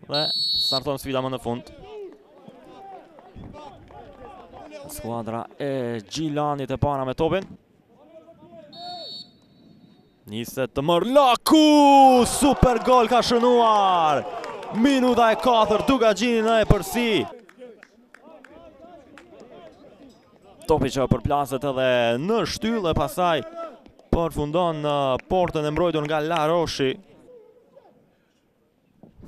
Dhe starton sfida më në fund. Skuadra e Gjilanit e para me topin. Niset të Mërlaku! Super gol ka shënuar! Minuta e 4, Duga Gjini në e përsi. Topi që përplaset edhe në shtyllë e pasaj përfundon në portën e mbrojtur nga Laroshi.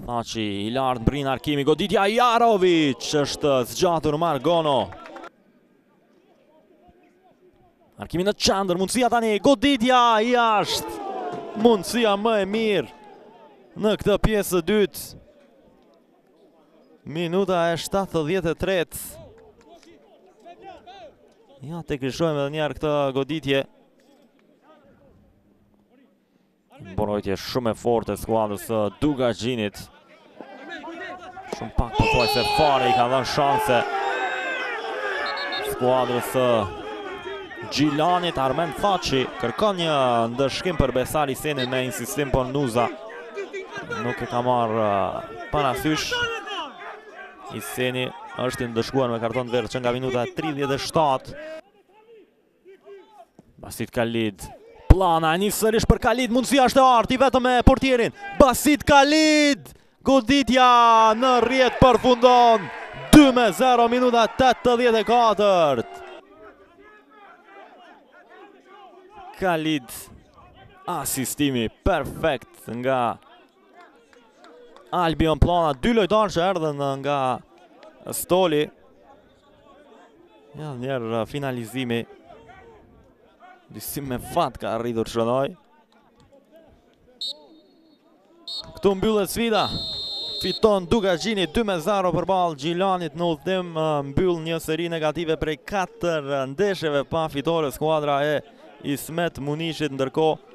Thaçi i lartë mbrin Arkimi, goditja Jarovic është zgjatur Margono. Arkimi në qendër, mundësia tani, goditja jashtë. Mundësia më e mirë në këtë pjesë të dytë. Minuta e 73. Ja, të krishojmë edhe njerë këtë goditje. Mbrojtje shumë e fortë e skuadrës së Duga Gjinit. Shumë pak përpoj se fare i ka dhënë shanse skuadrës së Gjilanit. Armen Thaçi kërkon një ndëshkim për Besar Isenin me insistim, por Nuza nuk e ka marrë parasysh. Iseni është ndëshkuar me karton verdh që nga minuta 37. Basit Khalid, plana e një sërish për Khalid, mundësia është e arti vetëm me portierin. Basit Khalid, goditja në rrjet përfundon. 2-0, minuta 84. Khalid, asistimi perfekt nga Albion Plana. 2 lojtarë që erdhen nga Stoli. Ja, njerë finalizimi. Disim me fat ka rritur shënoj. Këtu mbyllet sfida. Fiton Duga Gjini 2-0 përballë Gjilanit në udhëtim. Mbyll një seri negative prej 4 ndeshjeve pa fitore skuadra e Ismet Munishit, ndërkohë